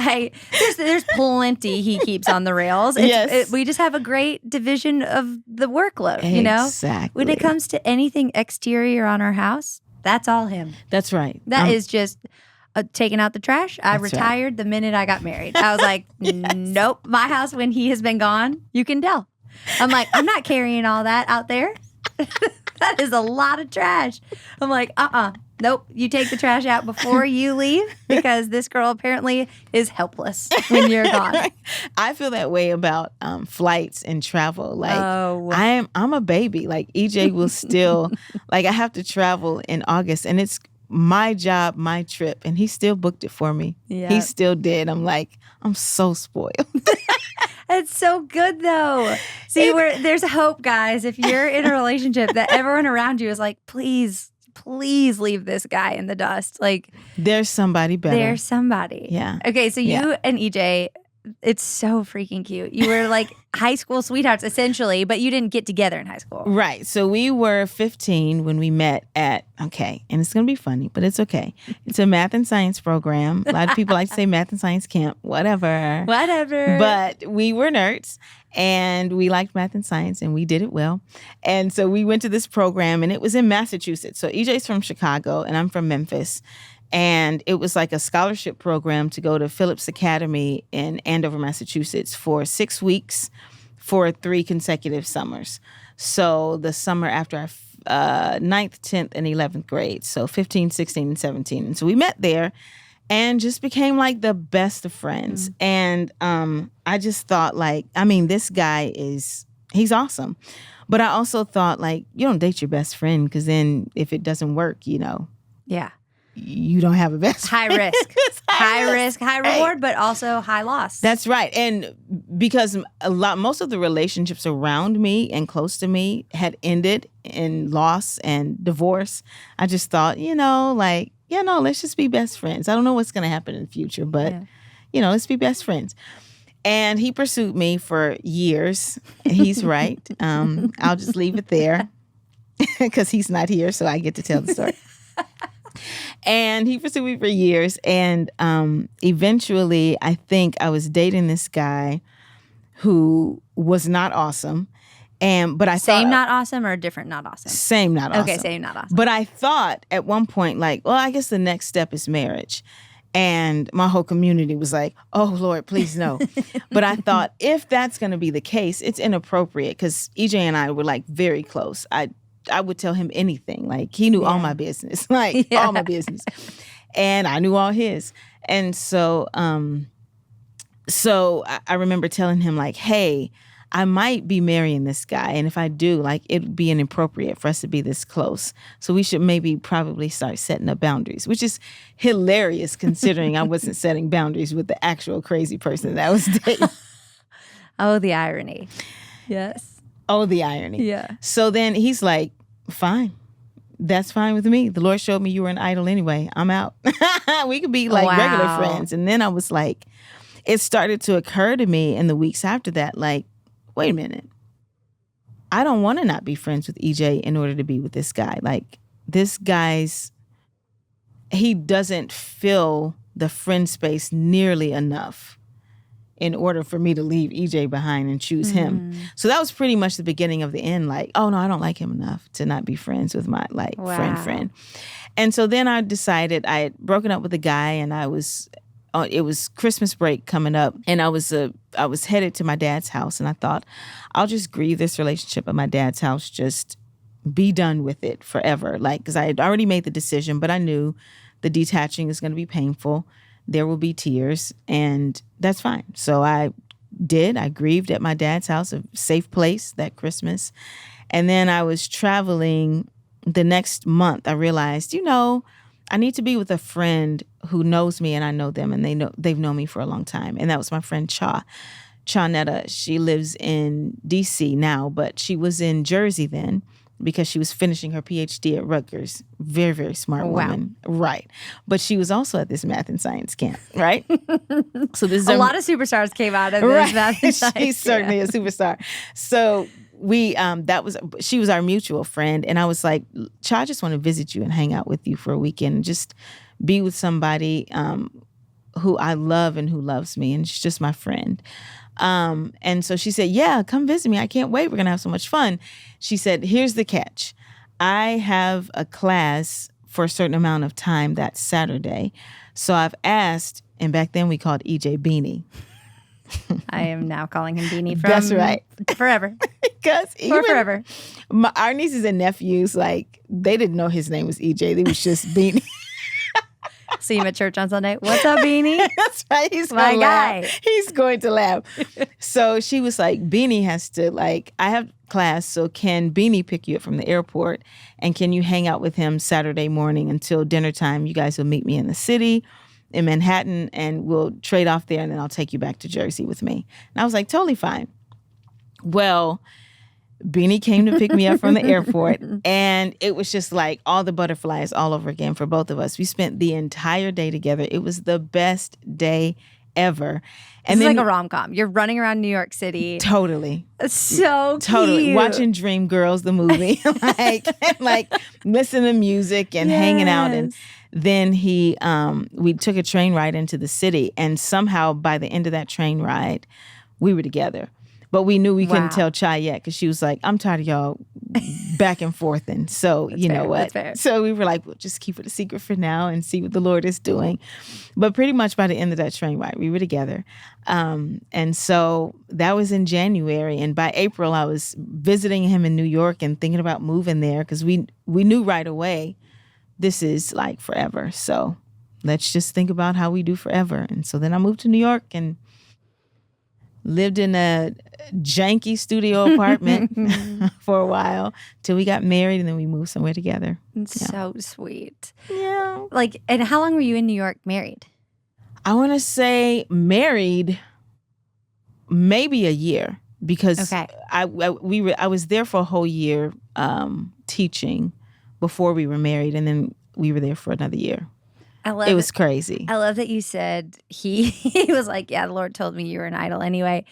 there's plenty he keeps on the rails. We just have a great division of the workload, Exactly. When it comes to anything exterior on our house, that's all him. That's right. That is just taking out the trash. I retired the minute I got married. I was like, nope, my house when he has been gone, you can tell. I'm like, I'm not carrying all that out there. That is a lot of trash. I'm like, nope, you take the trash out before you leave because this girl apparently is helpless when you're gone. I feel that way about flights and travel. Like I'm a baby. Like EJ will still, like I have to travel in August and it's my job, my trip, and he still booked it for me. Yeah. He still did. I'm like, I'm so spoiled. It's so good though. See, there's hope, guys. If you're in a relationship that everyone around you is like, please leave this guy in the dust. Like there's somebody better. There's somebody. Yeah. Okay, so you and EJ It's so freaking cute. You were like high school sweethearts, essentially, but you didn't get together in high school. Right. So we were 15 when we met and it's going to be funny, but it's okay. It's a math and science program. A lot of people like to say math and science camp, whatever. But we were nerds and we liked math and science and we did it well. And so we went to this program and it was in Massachusetts. So EJ's from Chicago and I'm from Memphis. And it was like a scholarship program to go to Phillips Academy in Andover, Massachusetts for 6 weeks for 3 consecutive summers. So the summer after our 9th, 10th, and 11th grade. So 15, 16, and 17. And so we met there and just became like the best of friends. And I just thought this guy he's awesome. But I also thought you don't date your best friend because then if it doesn't work, Yeah. You don't have a best friend. High risk. high risk, high reward, but also high loss. That's right. And because most of the relationships around me and close to me had ended in loss and divorce, I just thought, let's just be best friends. I don't know what's going to happen in the future, but, let's be best friends. And he pursued me for years. He's right. I'll just leave it there because he's not here, so I get to tell the story. And he pursued me for years. And eventually, I think I was dating this guy who was not awesome. But I Same thought, not awesome or different not awesome? Same not awesome. Okay, same not awesome. But I thought at one point, I guess the next step is marriage. And my whole community was like, oh, Lord, please no. But I thought if that's going to be the case, it's inappropriate because EJ and I were very close. I would tell him anything. He knew all my business, all my business. And I knew all his. And so I remember telling him hey, I might be marrying this guy. And if I do, it would be inappropriate for us to be this close. So we should probably start setting up boundaries, which is hilarious considering I wasn't setting boundaries with the actual crazy person that I was dating. Oh, the irony. Yes. Oh, the irony. Yeah. So then he's like, fine. That's fine with me. The Lord showed me you were an idol anyway. I'm out. We could be regular friends. And then I was it started to occur to me in the weeks after that, wait a minute. I don't want to not be friends with EJ in order to be with this guy. This guy's, he doesn't fill the friend space nearly enough in order for me to leave EJ behind and choose him. So that was pretty much the beginning of the end. Oh, no, I don't like him enough to not be friends with my friend. And so then I decided I had broken up with the guy and it was Christmas break coming up and I was headed to my dad's house and I thought I'll just grieve this relationship at my dad's house, just be done with it forever. Because I had already made the decision, but I knew the detaching is going to be painful. There will be tears, and that's fine. So I grieved at my dad's house, a safe place that Christmas. And then I was traveling the next month. I realized, I need to be with a friend who knows me and I know them and they've known me for a long time. And that was my friend Chawnetta. She lives in DC now, but she was in Jersey then because she was finishing her PhD at Rutgers. Very, very smart woman. Right. But she was also at this math and science camp, right? So this is a lot of superstars came out of this math and science. She's certainly a superstar. So she was our mutual friend. And I was like, I just want to visit you and hang out with you for a weekend and just be with somebody who I love and who loves me. And she's just my friend. And so she said, yeah, come visit me. I can't wait. We're going to have so much fun. She said, here's the catch. I have a class for a certain amount of time that Saturday. So I've asked, and back then we called EJ Beanie. I am now calling him Beanie from That's right. Forever. Because forever. Our nieces and nephews, they didn't know his name was EJ. They was just Beanie. See him at church on Sunday. What's up, Beanie? That's right. He's my guy. Laugh. He's going to laugh. So she was like, Beanie has to I have class, so can Beanie pick you up from the airport? And can you hang out with him Saturday morning until dinner time? You guys will meet me in the city in Manhattan and we'll trade off there and then I'll take you back to Jersey with me. And I was like, totally fine. Well, Beanie came to pick me up from the airport and it was just all the butterflies all over again for both of us. We spent the entire day together. It was the best day forever. And then, like a rom-com. You're running around New York City. Totally. So totally cute. Watching Dreamgirls the movie, like listening to music and hanging out. And then we took a train ride into the city, and somehow by the end of that train ride, we were together. But we knew we couldn't tell Chai yet, because she was like, I'm tired of y'all back and forth. And so, you know what? So we were like, we'll just keep it a secret for now and see what the Lord is doing. But pretty much by the end of that train ride, we were together. And so that was in January. And by April, I was visiting him in New York and thinking about moving there, because we knew right away, this is like forever. So let's just think about how we do forever. And so then I moved to New York and lived in a janky studio apartment for a while till we got married, and then we moved somewhere together. So sweet. Yeah. Like, and how long were you in New York married? I want to say married maybe a year, because I was there for a whole year teaching before we were married, and then we were there for another year. It was crazy. I love that you said he was like, yeah, the Lord told me you were an idol anyway.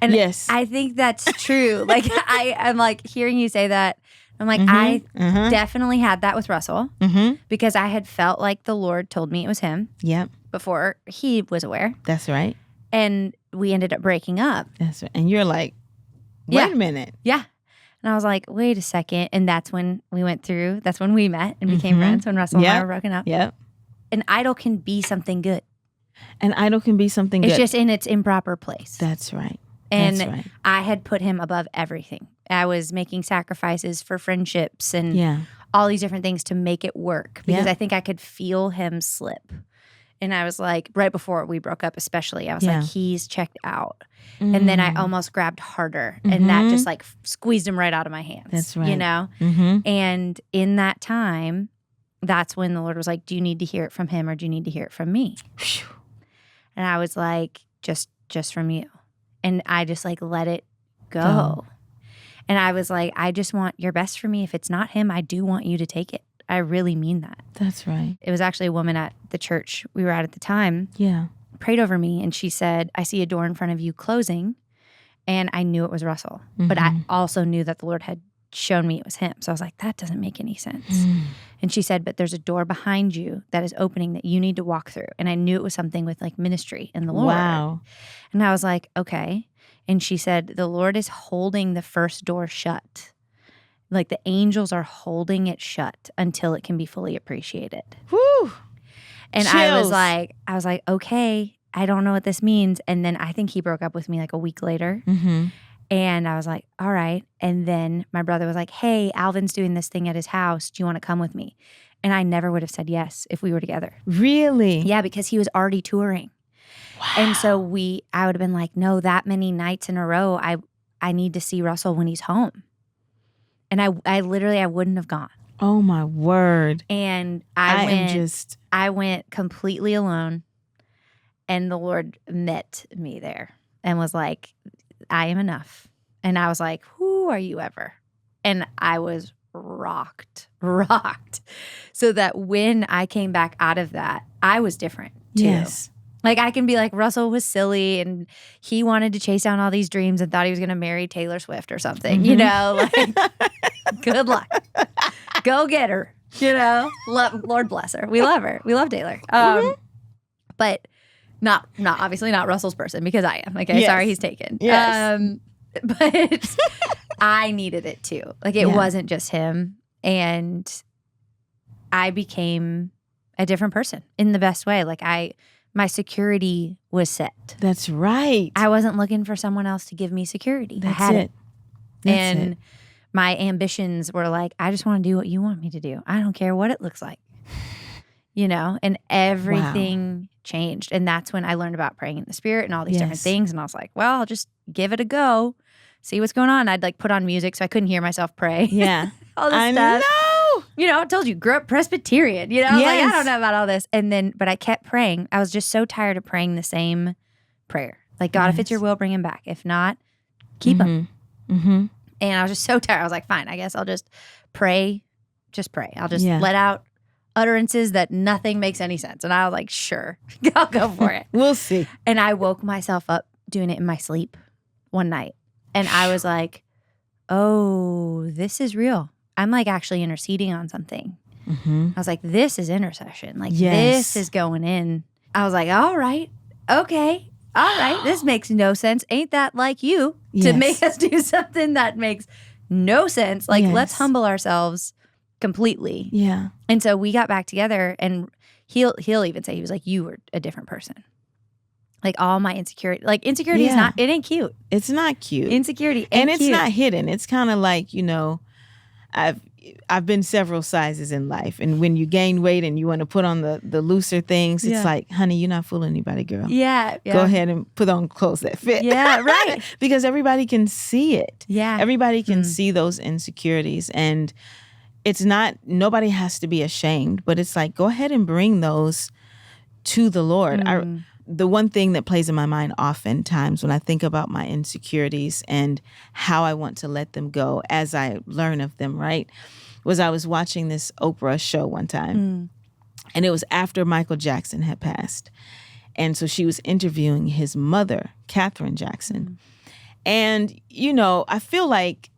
And yes. I think that's true. Like I'm like hearing you say that. I'm like, I definitely had that with Russell because I had felt like the Lord told me it was him. Yep. Before he was aware. That's right. And we ended up breaking up. That's right. And you're like, wait a minute. Yeah. And I was like, wait a second. And that's when we met and became friends, when Russell and I were broken up. Yep. An idol can be something good. An idol can be something good. It's just in its improper place. That's right. And I had put him above everything. I was making sacrifices for friendships and all these different things to make it work, because I think I could feel him slip. And I was like, right before we broke up especially, I was like, he's checked out. And then I almost grabbed harder, and that just like squeezed him right out of my hands. That's right. You know? And in that time, that's when the Lord was like, do you need to hear it from him or do you need to hear it from me? And I was like, just from you. And I just like let it go. And I was like, I just want your best for me. If it's not him, I do want you to take it. I really mean that. That's right. It was actually a woman at the church we were at the time. Yeah. Prayed over me, and she said, I see a door in front of you closing. And I knew it was Russell. But I also knew that the Lord had shown me it was him. So I was like, that doesn't make any sense. And she said, but there's a door behind you that is opening that you need to walk through. And I knew it was something with like ministry and the Lord. Wow. And I was like, okay. And she said, the Lord is holding the first door shut. Like the angels are holding it shut until it can be fully appreciated. Whew. And Chills. I was like, okay, I don't know what this means. And then I think he broke up with me like a week later. And I was like, all right. And then my brother was like, hey, Alvin's doing this thing at his house. Do you want to come with me? And I never would have said yes if we were together. Really? Yeah, because he was already touring. Wow. And so I would have been like, no, that many nights in a row, I need to see Russell when he's home. And I literally wouldn't have gone. Oh my word. And I went completely alone, and the Lord met me there and was like, I am enough. And I was like, who are you ever? And I was rocked. So that when I came back out of that, I was different too. Yes. Like I can be like, Russell was silly and he wanted to chase down all these dreams and thought he was going to marry Taylor Swift or something, you know, like good luck. Go get her, you know, Lord bless her. We love her. We love Taylor. But not obviously not Russell's person, because I am. Okay, sorry, he's taken. Yes. But I needed it too. Like it wasn't just him, and I became a different person in the best way. Like my security was set. That's right. I wasn't looking for someone else to give me security. That's I had it. That's and my ambitions were like, I just want to do what you want me to do. I don't care what it looks like. You know, and everything changed. And that's when I learned about praying in the Spirit and all these different things. And I was like, well, I'll just give it a go, see what's going on. I'd like put on music so I couldn't hear myself pray. Yeah. All this stuff. Know. You know, I told you, grew up Presbyterian, you know, like, I don't know about all this. And then, but I kept praying. I was just so tired of praying the same prayer. Like, God, if it's your will, bring him back. If not, keep him. And I was just so tired. I was like, fine, I guess I'll just pray. Just pray. I'll just let out utterances that nothing makes any sense. And I was like, sure, I'll go for it. We'll see. And I woke myself up doing it in my sleep one night. And I was like, oh, this is real. I'm like actually interceding on something. I was like, this is intercession. Like, this is going in. I was like, all right, okay, all right. This makes no sense. Ain't that like you to make us do something that makes no sense? Like, let's humble ourselves completely. Yeah. And so we got back together, and he'll even say, he was like, you were a different person. Like, all my insecurity, is not, it ain't cute. It's not cute. Insecurity ain't and it's cute. not hidden. It's kind of like, I've been several sizes in life, and when you gain weight and you want to put on the looser things, it's like, honey, you're not fooling anybody, girl. Yeah. Go ahead and put on clothes that fit. Yeah, right. Because everybody can see it. Yeah. Everybody can see those insecurities, and it's not, nobody has to be ashamed, but it's like, go ahead and bring those to the Lord. The one thing that plays in my mind oftentimes when I think about my insecurities and how I want to let them go as I learn of them, right, was I was watching this Oprah show one time, and it was after Michael Jackson had passed. And so she was interviewing his mother, Katherine Jackson. And, I feel like,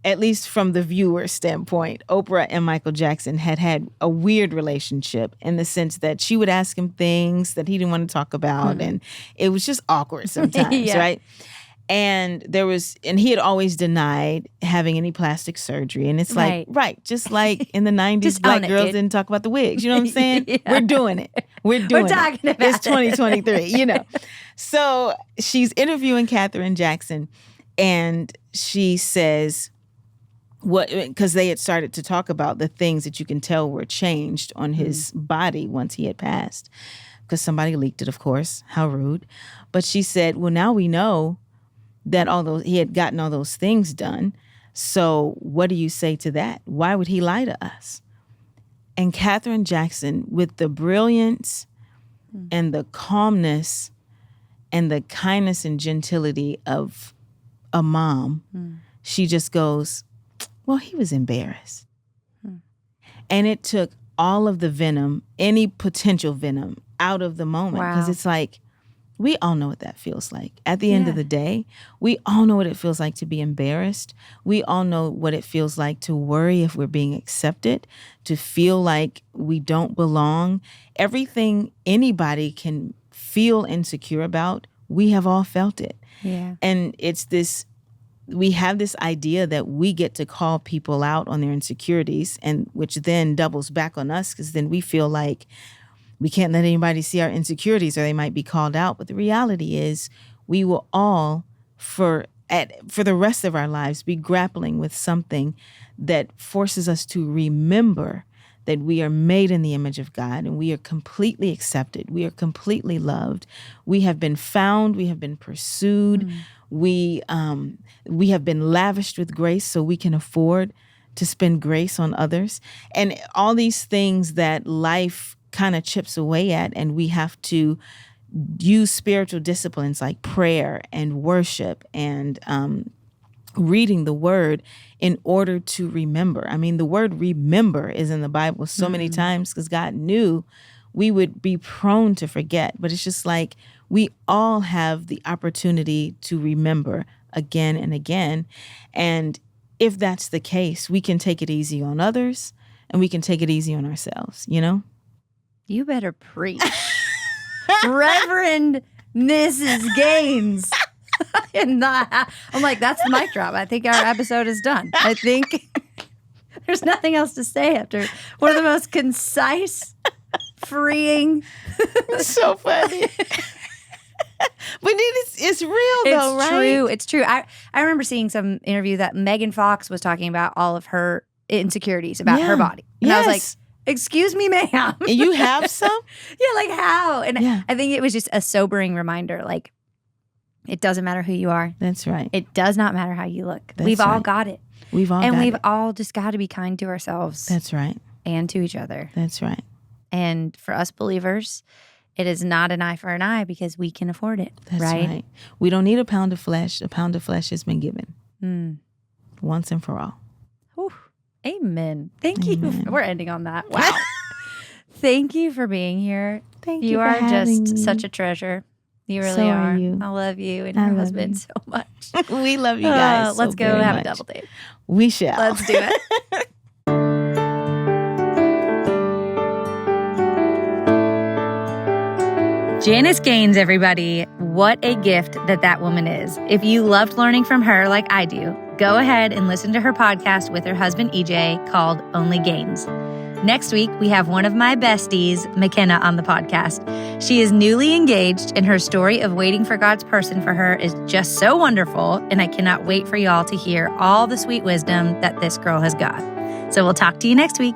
at least from the viewer standpoint, Oprah and Michael Jackson had a weird relationship in the sense that she would ask him things that he didn't want to talk about. And it was just awkward sometimes, right? And he had always denied having any plastic surgery. And it's like, just like in the 90s, black girls didn't talk about the wigs. You know what I'm saying? We're doing it. We're talking about it. It's 2023, So she's interviewing Katherine Jackson, and she says, because they had started to talk about the things that you can tell were changed on his body once he had passed, because somebody leaked it, of course. How rude. But she said, well, now we know that he had gotten all those things done. So what do you say to that? Why would he lie to us? And Katherine Jackson, with the brilliance and the calmness and the kindness and gentility of a mom, she just goes, well, he was embarrassed. And it took all of the venom, any potential venom, out of the moment. Because it's like, we all know what that feels like. At the end of the day, we all know what it feels like to be embarrassed. We all know what it feels like to worry if we're being accepted, to feel like we don't belong. Everything anybody can feel insecure about, we have all felt it. Yeah. And it's this, we have this idea that we get to call people out on their insecurities, and which then doubles back on us, because then we feel like we can't let anybody see our insecurities or they might be called out. But the reality is we will all, for the rest of our lives, be grappling with something that forces us to remember that we are made in the image of God, and we are completely accepted. We are completely loved. We have been found. We have been pursued. We have been lavished with grace, so we can afford to spend grace on others. And all these things that life kind of chips away at, and we have to use spiritual disciplines like prayer and worship and reading the word in order to remember. I mean, the word remember is in the Bible so many times because God knew we would be prone to forget. But it's just like we all have the opportunity to remember again and again. And if that's the case, we can take it easy on others and we can take it easy on ourselves, You better preach. Reverend Mrs. Gaines. I'm like, that's the mic drop. I think our episode is done. I think there's nothing else to say after one of the most concise, freeing. So funny. But it's real though, right? True. It's true. I remember seeing some interview that Megan Fox was talking about all of her insecurities about her body. And I was like, excuse me, ma'am. You have some? Yeah, like how? And I think it was just a sobering reminder, like, it doesn't matter who you are. That's right. It does not matter how you look. We've all got it. We've all just got to be kind to ourselves. That's right. And to each other. That's right. And for us believers, it is not an eye for an eye because we can afford it. That's right. We don't need a pound of flesh. A pound of flesh has been given once and for all. Whew. Amen. Thank you. We're ending on that. Wow. Thank you for being here. Thank you You for are having just me. such a treasure. You really So are. are you. I love you and I your love husband you. so much. We love you guys. Let's so go very have much. a double date. We shall. Let's do it. Janice Gaines, everybody. What a gift that woman is. If you loved learning from her like I do, go ahead and listen to her podcast with her husband, EJ, called Only Gaines. Next week, we have one of my besties, McKenna, on the podcast. She is newly engaged, and her story of waiting for God's person for her is just so wonderful, and I cannot wait for y'all to hear all the sweet wisdom that this girl has got. So we'll talk to you next week.